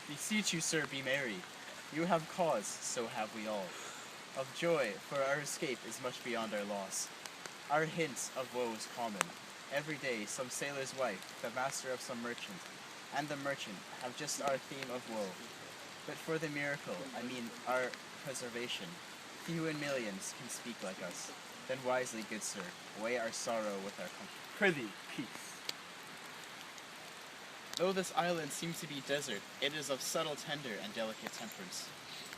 Beseech you, sir, be merry. You have cause, so have we all, of joy, for our escape is much beyond our loss. Our hint of woe is common. Every day some sailor's wife, the master of some merchant, and the merchant have just our theme of woe. But for the miracle, I mean our preservation, few in millions can speak like us. Then wisely, good sir, weigh our sorrow with our comfort. Prithee, peace. Though this island seems to be desert, it is of subtle, tender, and delicate temperance.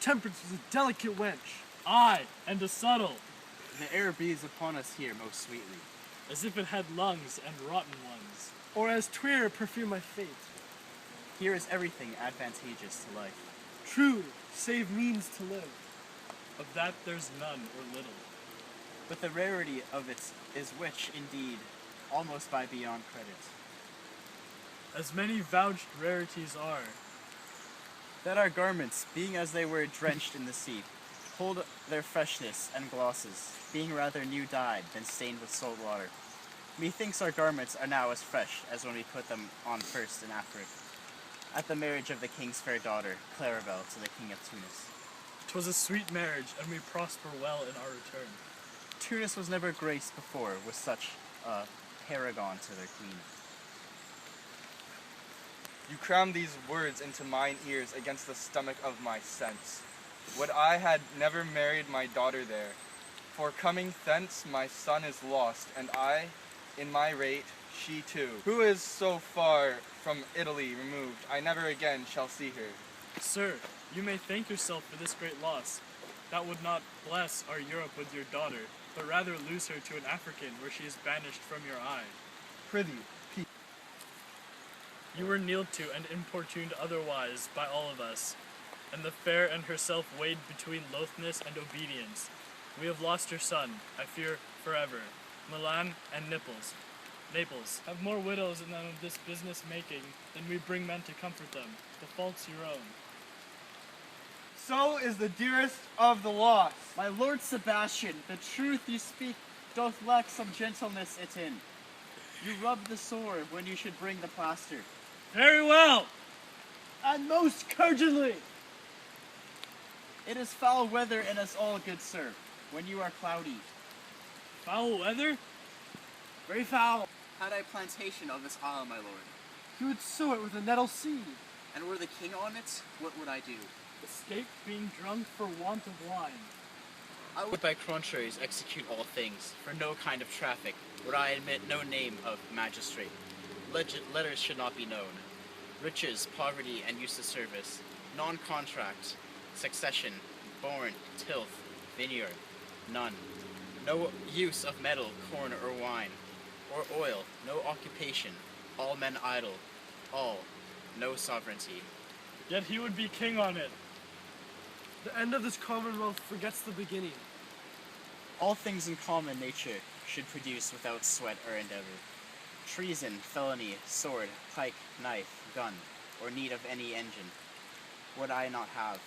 Temperance is a delicate wench. Aye, and a subtle, The air breathes upon us here most sweetly. as if it had lungs and rotten ones. Or as twere perfume my fate. Here is everything advantageous to life. True, save means to live. Of that there's none or little. But the rarity of it is which, indeed, almost by beyond credit. As many vouched rarities are, That our garments, being as they were drenched in the sea, hold their freshness and glosses, being rather new dyed than stained with salt water. Methinks our garments are now as fresh as when we put them on first in Africa, at the marriage of the king's fair daughter, Clarabelle, to the king of Tunis. 'twas a sweet marriage, and we prosper well in our return. Tunis was never graced before with such a paragon to their queen. You cram these words into mine ears against the stomach of my sense. Would I had never married my daughter there, for coming thence my son is lost, and I, in my rate, she too, who is so far from Italy removed, I never again shall see her. Sir, you may thank yourself for this great loss. That would not bless our Europe with your daughter, but rather lose her to an African where she is banished from your eye. Prithee, peace. You were kneeled to and importuned otherwise by all of us, and the fair and herself weighed between loathness and obedience. We have lost your son, I fear, forever. Milan and Naples have more widows in them of this business making than we bring men to comfort them. The fault's your own. So is the dearest of the lost. My lord Sebastian, the truth you speak doth lack some gentleness it in. You rub the sore when you should bring the plaster. Very well! And most cogently. It is foul weather in us all, good sir, when you are cloudy. Foul weather? Very foul. Had I plantation of this isle, my lord, You would sow it with a nettle seed. and were the king on it, what would I do? Escape being drunk for want of wine. I would by contraries execute all things, for no kind of traffic would I admit no name of magistrate. Letters should not be known. Riches, poverty, and use of service, non-contract, succession, born, tilth, vineyard, none. No use of metal, corn, or wine, or oil, no occupation, all men idle, all, no sovereignty. Yet he would be king on it. The end of this commonwealth forgets the beginning. All things in common nature should produce without sweat or endeavor. Treason, felony, sword, pike, knife, gun, or need of any engine, would I not have,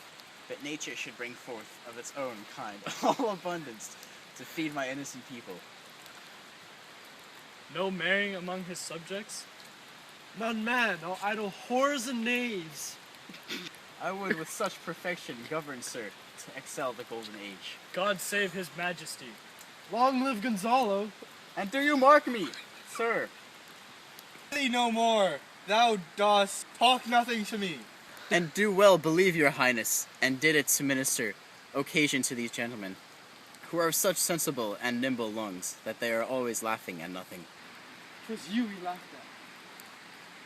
but nature should bring forth of its own kind all abundance to feed my innocent people. No marrying among his subjects? None man, all idle whores and knaves. I would with such perfection govern, sir, to excel the golden age. God save his majesty. Long live Gonzalo. And do you mark me, sir? Thee no more. Thou dost talk nothing to me. And do well believe your highness, and did it to minister occasion to these gentlemen, who are of such sensible and nimble lungs, that they are always laughing at nothing. 'Twas you we laughed at.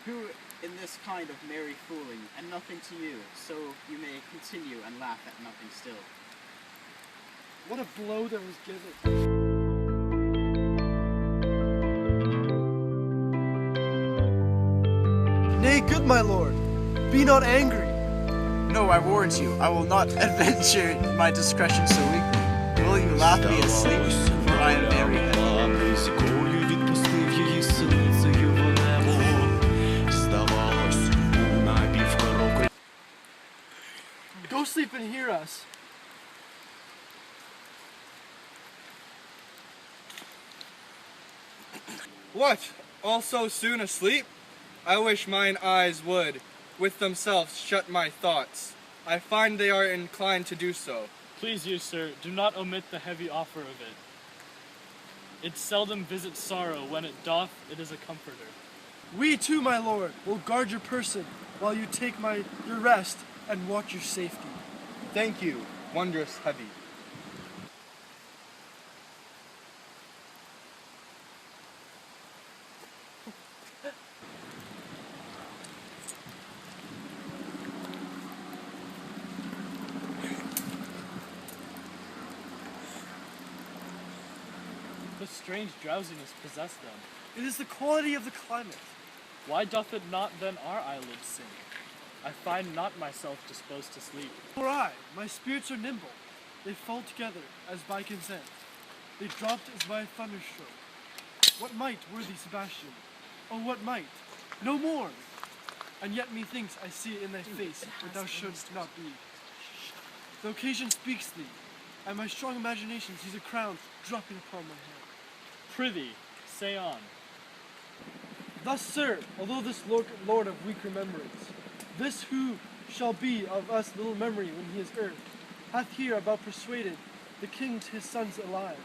Who in this kind of merry fooling, and nothing to you, so you may continue and laugh at nothing still. What a blow that was given. Nay, good my lord, be not angry. No, I warrant you, I will not adventure my discretion so weakly. Will you laugh me asleep, for I am merry. sleep and hear us. What? All so soon asleep? I wish mine eyes would, with themselves, shut my thoughts. I find they are inclined to do so. Please you, sir, do not omit the heavy offer of it. It seldom visits sorrow, when it doth, it is a comforter. We too, my lord, will guard your person while you take your rest and watch your safety. Thank you, wondrous heavy. The strange drowsiness possess them. It is the quality of the climate. Why doth it not then our eyelids sink? I find not myself disposed to sleep. Nor I, my spirits are nimble. They fall together as by consent. They dropped as by a thunderstroke. What might, worthy Sebastian? Oh, what might? No more! And yet methinks I see it in thy face what thou shouldst not be. The occasion speaks thee, and my strong imagination sees a crown dropping upon my head. Prithee, say on. Thus, sir, although this lord of weak remembrance, this who shall be of us little memory when he is earth, hath here about persuaded the king his sons alive.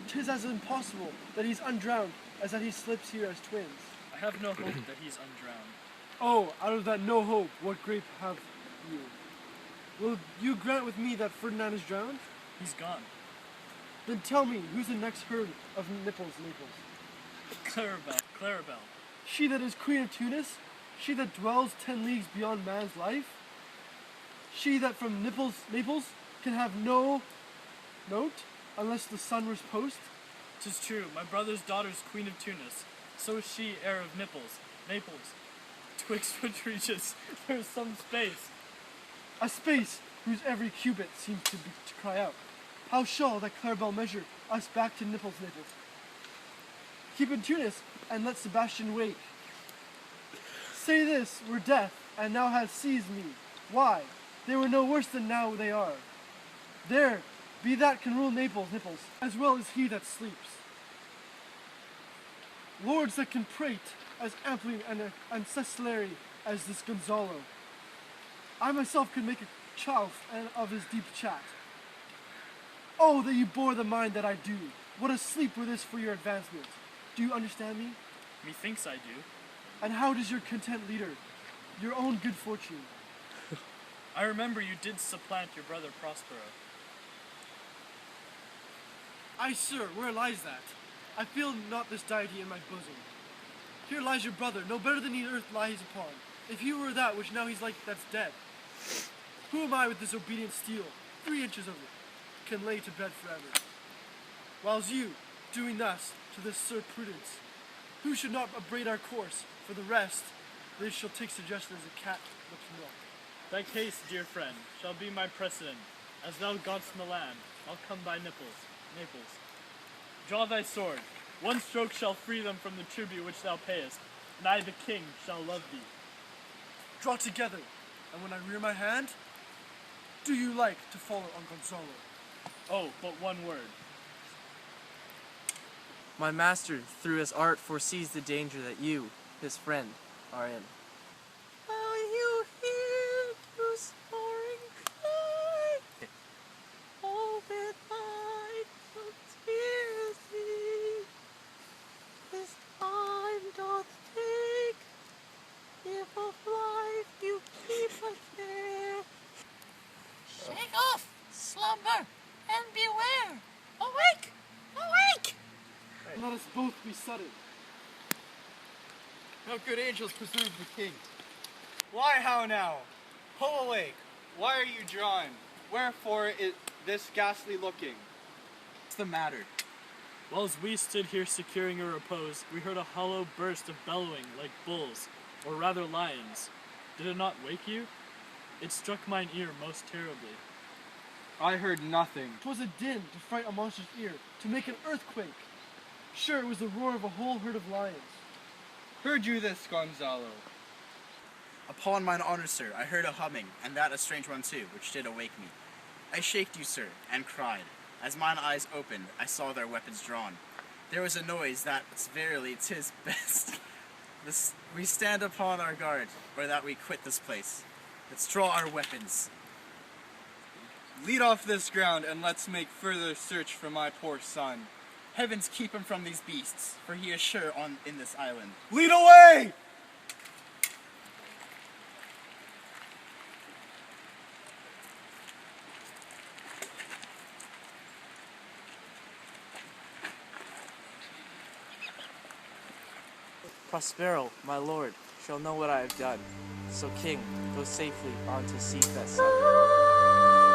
'Tis as impossible that he's undrowned as that he slips here as twins. I have no hope that he's undrowned. Oh, out of that no hope, what grape have you? Will you grant with me that Ferdinand is drowned? He's gone. Then tell me, who's the next herd of Naples? Clarabelle. She that is queen of Tunis? She that dwells 10 leagues beyond man's life? She that from Naples can have no note, unless the sun was post? 'Tis true, my brother's daughter's queen of Tunis. So is she heir of Naples. Twixt which reaches there is some space. A space whose every cubit seems to cry out. How shall that Clarabelle measure us back to Naples? Keep in Tunis, and let Sebastian wake. Say this were death, and now hath seized me. Why? They were no worse than now they are. There, be that can rule Naples, as well as he that sleeps. Lords that can prate as amply and ancestally as this Gonzalo. I myself could make a chaff of his deep chat. Oh, that you bore the mind that I do. What a sleep were this for your advancement. Do you understand me? Methinks I do. And how does your content leader, your own good fortune? I remember you did supplant your brother Prospero. Aye, sir, where lies that? I feel not this deity in my bosom. Here lies your brother, no better than the earth lies upon. If he were that which now he's like, that's dead. Who am I with this obedient steel, 3 inches of it, can lay to bed forever? Whiles you, doing thus to this Sir Prudence, who should not upbraid our course, for the rest, they shall take suggestion as a cat looks milk. Thy case, dear friend, shall be my precedent. As thou godst Milan, I'll come by Naples. Draw thy sword. One stroke shall free them from the tribute which thou payest, and I, the king, shall love thee. Draw together, and when I rear my hand, do you like to follow on Gonzalo? Oh, but one word. My master, through his art, foresees the danger that you, his friend, are in. Are you here to soaring cry? Open eyes of tears thee. This time doth take, if of life you keep a care. Shake off, slumber, and beware. Awake! Awake! Let us both be sudden. Now good angels preserve the king. Why, how now? Ho awake! Why are you drawn? Wherefore is this ghastly looking? What's the matter? Whilst we stood here securing a repose, we heard a hollow burst of bellowing like bulls, or rather lions. Did it not wake you? It struck mine ear most terribly. I heard nothing. 'Twas a din to fright a monster's ear, to make an earthquake. Sure, it was the roar of a whole herd of lions. Heard you this, Gonzalo? Upon mine honor, sir, I heard a humming, and that a strange one too, which did awake me. I shaked you, sir, and cried. As mine eyes opened, I saw their weapons drawn. There was a noise that, verily, 'tis best. We stand upon our guard, or that we quit this place. Let's draw our weapons. Lead off this ground, and let's make further search for my poor son. Heavens keep him from these beasts, for he is sure in this island. Lead away! Prospero, my lord, shall know what I have done. So, king, go safely on to seek that son.